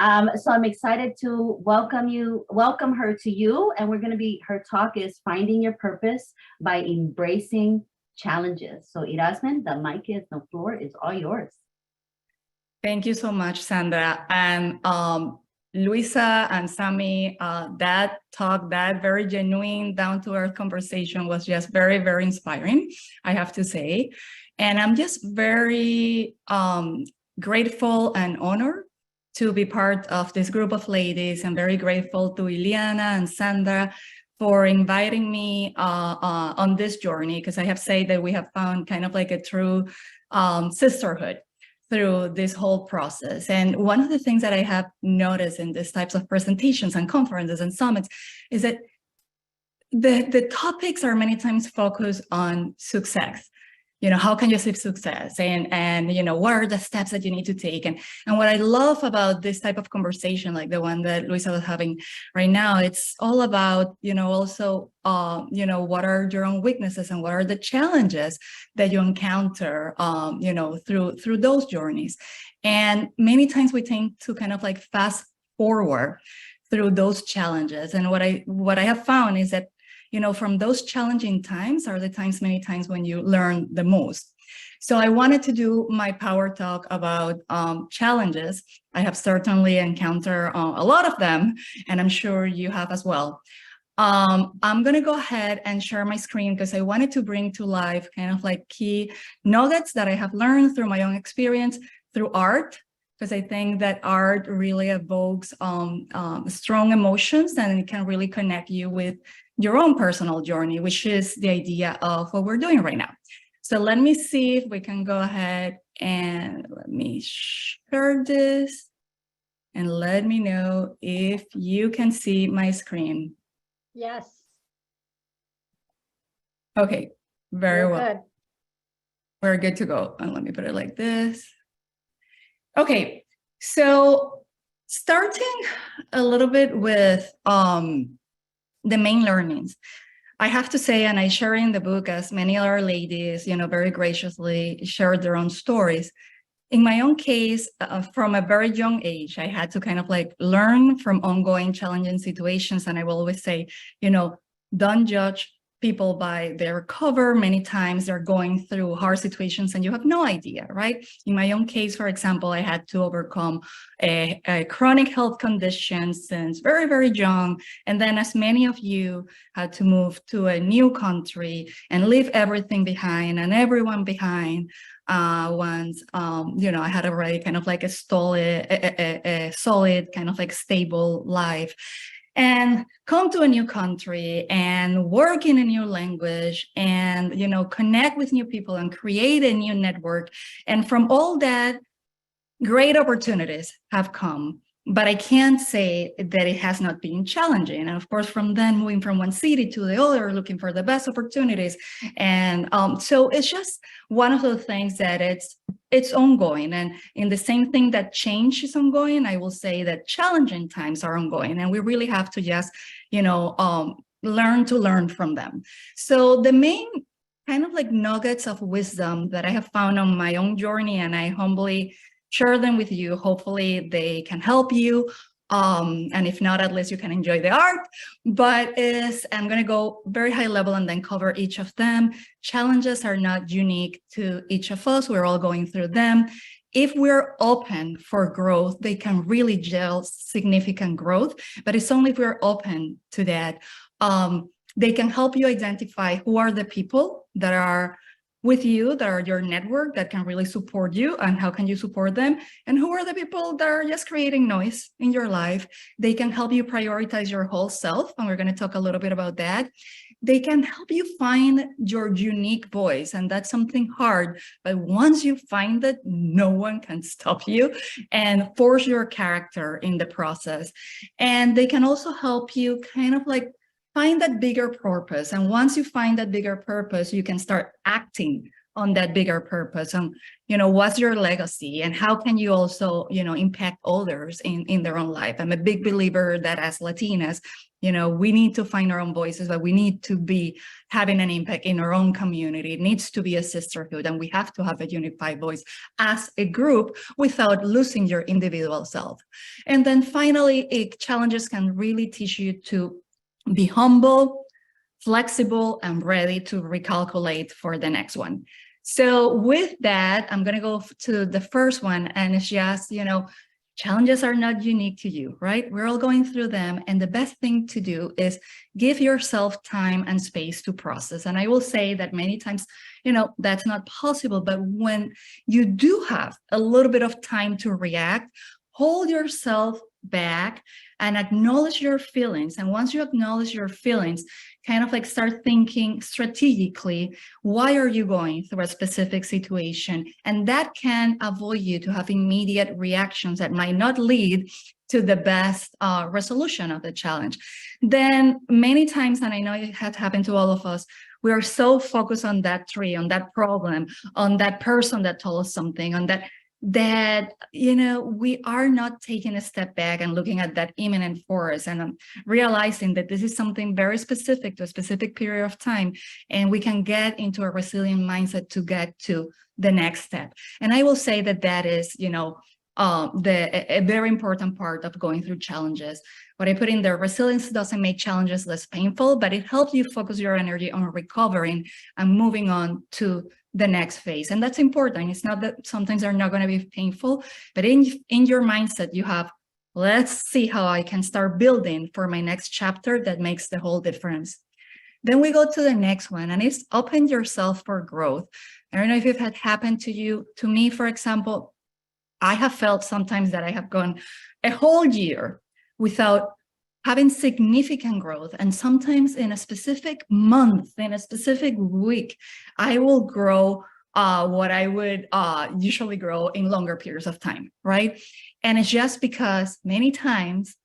So I'm excited to welcome her to you. And her talk is Finding Your Purpose by Embracing Challenges. So Eirasmin, the floor is all yours. Thank you so much, Sandra. And Luisa and Sammy, that talk, that very genuine, down-to-earth conversation was just very, very inspiring, I have to say. And I'm just very grateful and honored to be part of this group of ladies. I'm very grateful to Ileana and Sandra for inviting me on this journey, because I have said that we have found kind of like a true sisterhood through this whole process. And one of the things that I have noticed in these types of presentations and conferences and summits is that the topics are many times focused on success. You know, how can you achieve success? And you know, what are the steps that you need to take? And what I love about this type of conversation, like the one that Luisa was having right now, it's all about, you know, also, you know, what are your own weaknesses and what are the challenges that you encounter, you know, through those journeys. And many times we tend to kind of like fast forward through those challenges. And what I have found is that, you know, from those challenging times are the times, many times, when you learn the most. So I wanted to do my power talk about challenges. I have certainly encountered a lot of them, and I'm sure you have as well. I'm going to go ahead and share my screen because I wanted to bring to life kind of like key nuggets that I have learned through my own experience through art, because I think that art really evokes strong emotions, and it can really connect you with your own personal journey, which is the idea of what we're doing right now. So let me see if we can go ahead and let me share this and let me know if you can see my screen. Yes. Okay, very well. Good. We're good to go. And let me put it like this. Okay, so starting a little bit with the main learnings. I have to say, and I share in the book, as many other ladies, you know, very graciously shared their own stories. In my own case, from a very young age, I had to kind of like learn from ongoing challenging situations. And I will always say, you know, don't judge people by their cover. Many times they're going through hard situations and you have no idea, right? In my own case, for example, I had to overcome a chronic health condition since very, very young. And then, as many of you, had to move to a new country and leave everything behind and everyone behind. Once, you know, I had already kind of like a solid kind of like stable life. And come to a new country and work in a new language and, you know, connect with new people and create a new network. And from all that, great opportunities have come. But I can't say that it has not been challenging. And of course, from then moving from one city to the other, looking for the best opportunities. And so it's just one of those things that it's ongoing. And in the same thing that change is ongoing, I will say that challenging times are ongoing. And we really have to just, you know, learn to learn from them. So the main kind of like nuggets of wisdom that I have found on my own journey, and I humbly share them with you. Hopefully they can help you. And if not, at least you can enjoy the art. But I'm going to go very high level and then cover each of them. Challenges are not unique to each of us. We're all going through them. If we're open for growth, they can really gel significant growth. But it's only if we're open to that. They can help you identify who are the people that are with you, that are your network, that can really support you, and how can you support them, and who are the people that are just creating noise in your life. They can help you prioritize your whole self, and we're going to talk a little bit about that. They can help you find your unique voice, and that's something hard, but once you find it, no one can stop you, and force your character in the process. And they can also help you kind of like find that bigger purpose. And once you find that bigger purpose, you can start acting on that bigger purpose, on, what's your legacy and how can you also, impact others in their own life. I'm a big believer that as Latinas, we need to find our own voices, but we need to be having an impact in our own community. It needs to be a sisterhood, and we have to have a unified voice as a group without losing your individual self. And then finally, challenges can really teach you to be humble, flexible, and ready to recalculate for the next one. So with that, I'm going to go to the first one, and it's just, challenges are not unique to you, right? We're all going through them. And the best thing to do is give yourself time and space to process. And I will say that many times, that's not possible. But when you do have a little bit of time to react, hold yourself back and acknowledge your feelings. And once you acknowledge your feelings, kind of like start thinking strategically, why are you going through a specific situation? And that can avoid you to have immediate reactions that might not lead to the best resolution of the challenge. Then many times, and I know it has happened to all of us, we are so focused on that tree, on that problem, on that person that told us something, on that we are not taking a step back and looking at that imminent forest and realizing that this is something very specific to a specific period of time, and we can get into a resilient mindset to get to the next step. And I will say that is, a very important part of going through challenges. What I put in there, resilience doesn't make challenges less painful, but it helps you focus your energy on recovering and moving on to the next phase. And that's important. It's not that sometimes they're not going to be painful, but in your mindset, you have, let's see how I can start building for my next chapter that makes the whole difference. Then we go to the next one, and it's open yourself for growth. I don't know if it had happened to you. To me, for example, I have felt sometimes that I have gone a whole year without having significant growth. And sometimes in a specific month, in a specific week, I will grow what I would usually grow in longer periods of time, right? And it's just because many times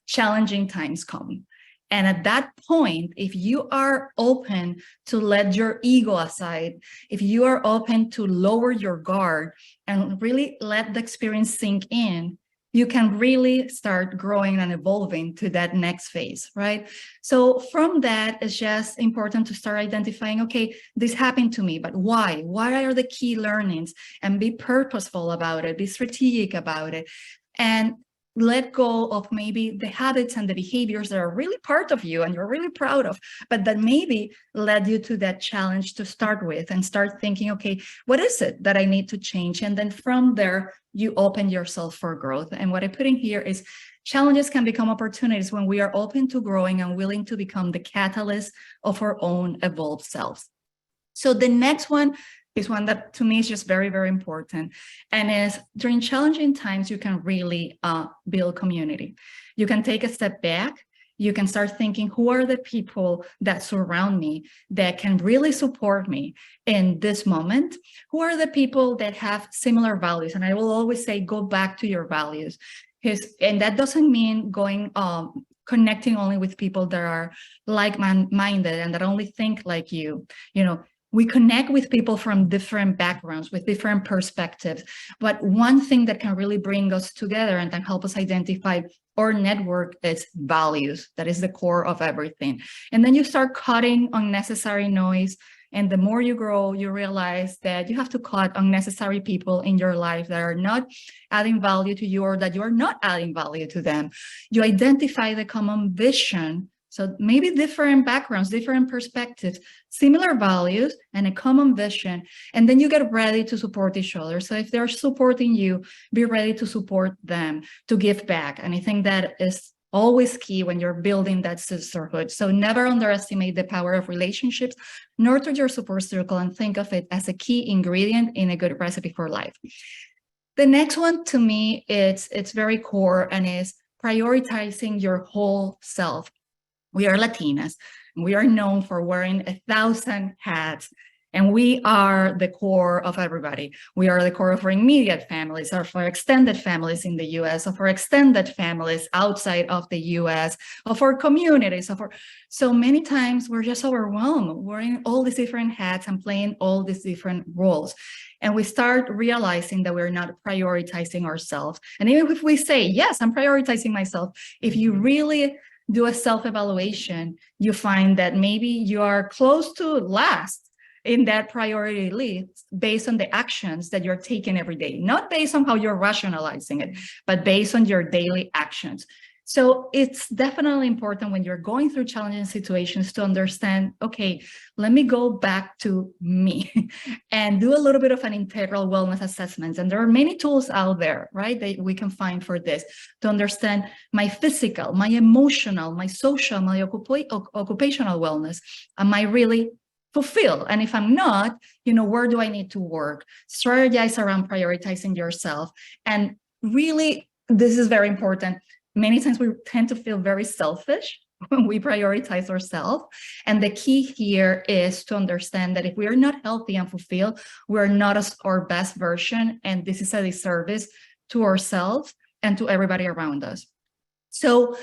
challenging times come. And at that point, if you are open to let your ego aside, if you are open to lower your guard and really let the experience sink in, you can really start growing and evolving to that next phase, right? So from that, it's just important to start identifying, okay, this happened to me, but why? What are the key learnings? And be purposeful about it, be strategic about it, and let go of maybe the habits and the behaviors that are really part of you and you're really proud of, but that maybe led you to that challenge to start with, and start thinking, okay, what is it that I need to change? And then from there, you open yourself for growth. And what I put in here is challenges can become opportunities when we are open to growing and willing to become the catalyst of our own evolved selves. So the next one is one that to me is just very, very important. And is during challenging times, you can really build community. You can take a step back. You can start thinking, who are the people that surround me that can really support me in this moment? Who are the people that have similar values? And I will always say, go back to your values. And that doesn't mean going connecting only with people that are like-minded and that only think like you. We connect with people from different backgrounds, with different perspectives. But one thing that can really bring us together and can help us identify our network is values. That is the core of everything. And then you start cutting unnecessary noise. And the more you grow, you realize that you have to cut unnecessary people in your life that are not adding value to you, or that you are not adding value to them. You identify the common vision. So maybe different backgrounds, different perspectives, similar values, and a common vision. And then you get ready to support each other. So if they're supporting you, be ready to support them, to give back. And I think that is always key when you're building that sisterhood. So never underestimate the power of relationships, nor to your support circle, and think of it as a key ingredient in a good recipe for life. The next one, to me, it's very core, and is prioritizing your whole self. We are Latinas. We are known for wearing 1,000 hats. And we are the core of everybody. We are the core of our immediate families, of our extended families in the US, of our extended families outside of the US, of our communities, so many times we're just overwhelmed, wearing all these different hats and playing all these different roles. And we start realizing that we're not prioritizing ourselves. And even if we say, yes, I'm prioritizing myself, if you really do a self-evaluation, you find that maybe you are close to last in that priority list based on the actions that you're taking every day, not based on how you're rationalizing it, but based on your daily actions. So it's definitely important when you're going through challenging situations to understand, okay, let me go back to me and do a little bit of an integral wellness assessment. And there are many tools out there, right, that we can find for this to understand my physical, my emotional, my social, my occupational wellness. Am I really fulfilled? And if I'm not, where do I need to work? Strategize around prioritizing yourself. And really, this is very important. Many times we tend to feel very selfish when we prioritize ourselves. And the key here is to understand that if we are not healthy and fulfilled, we're not our best version. And this is a disservice to ourselves and to everybody around us. So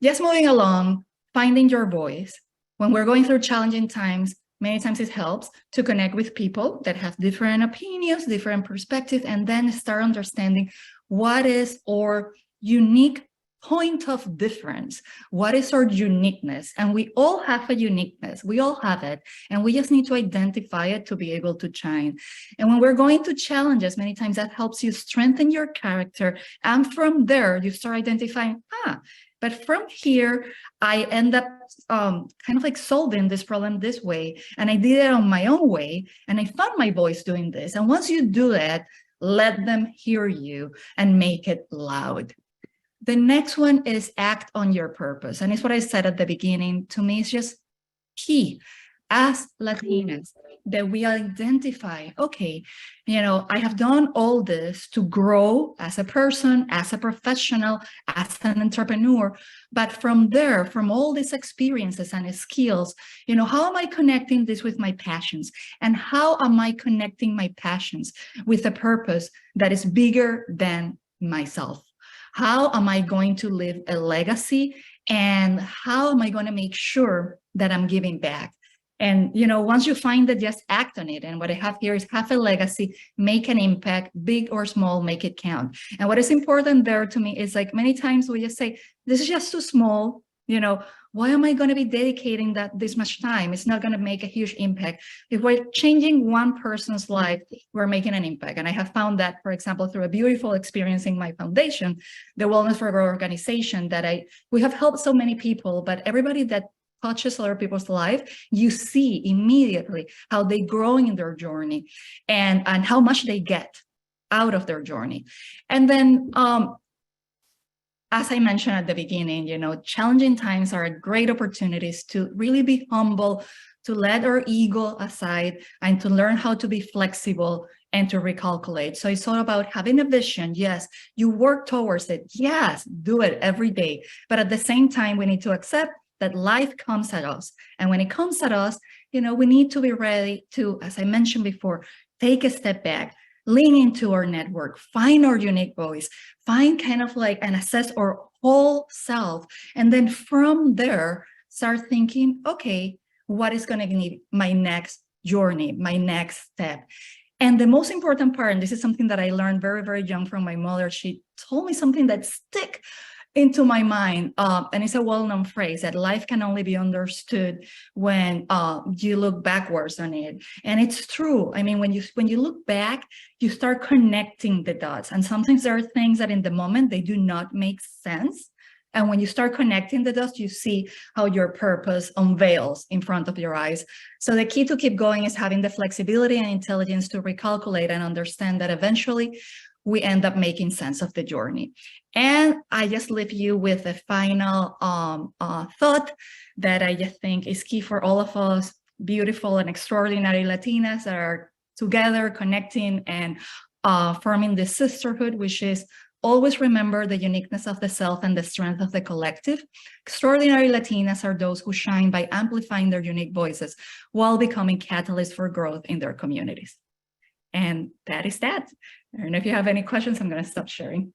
just moving along, finding your voice. When we're going through challenging times, many times it helps to connect with people that have different opinions, different perspectives, and then start understanding what is our unique point of difference. What is our uniqueness? And we all have a uniqueness. We all have it. And we just need to identify it to be able to shine. And when we're going to challenges, many times that helps you strengthen your character. And from there, you start identifying, but from here, I end up kind of like solving this problem this way. And I did it on my own way. And I found my voice doing this. And once you do that, let them hear you and make it loud. The next one is act on your purpose. And it's what I said at the beginning. To me, it's just key as Latinas that we identify, okay, I have done all this to grow as a person, as a professional, as an entrepreneur. But from there, from all these experiences and skills, how am I connecting this with my passions? And how am I connecting my passions with a purpose that is bigger than myself? How am I going to leave a legacy? And how am I going to make sure that I'm giving back? And, once you find that, just act on it. And what I have here is have a legacy, make an impact, big or small, make it count. And what is important there to me is like many times we just say, this is just too small. Why am I going to be dedicating this much time? It's not going to make a huge impact. If we're changing one person's life, we're making an impact. And I have found that, for example, through a beautiful experience in my foundation, the Wellness for Growth organization, that we have helped so many people, but everybody that touches other people's life, you see immediately how they growing in their journey and how much they get out of their journey. And then, as I mentioned at the beginning, challenging times are great opportunities to really be humble, to let our ego aside and to learn how to be flexible and to recalculate. So it's all about having a vision. Yes, you work towards it. Yes, do it every day. But at the same time, we need to accept that life comes at us. And when it comes at us, we need to be ready to, as I mentioned before, take a step back, lean into our network, find our unique voice, find kind of like and assess our whole self. And then from there, start thinking, okay, what is going to be my next journey, my next step? And the most important part, and this is something that I learned very, very young from my mother, she told me something that stuck into my mind, and it's a well-known phrase that life can only be understood when you look backwards on it. And it's true. I mean, when you look back, you start connecting the dots. And sometimes there are things that in the moment, they do not make sense. And when you start connecting the dots, you see how your purpose unveils in front of your eyes. So the key to keep going is having the flexibility and intelligence to recalculate and understand that eventually we end up making sense of the journey. And I just leave you with a final thought that I just think is key for all of us, beautiful and extraordinary Latinas that are together, connecting and forming this sisterhood, which is always remember the uniqueness of the self and the strength of the collective. Extraordinary Latinas are those who shine by amplifying their unique voices while becoming catalysts for growth in their communities. And that is that. I don't know if you have any questions. I'm going to stop sharing.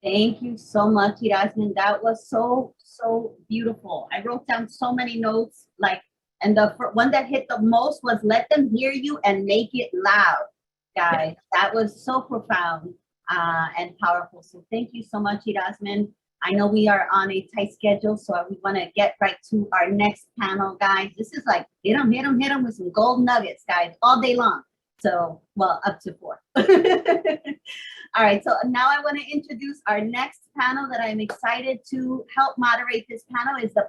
Thank you so much, Eirasmin. That was so beautiful. I wrote down so many notes, and the one that hit the most was let them hear you and make it loud, guys. That was so profound and powerful. So thank you so much, Eirasmin. I know we are on a tight schedule, so we want to get right to our next panel, guys. This is like hit them with some gold nuggets, guys, all day long. So, well, up to 4. All right, so now I want to introduce our next panel that I'm excited to help moderate. This panel is the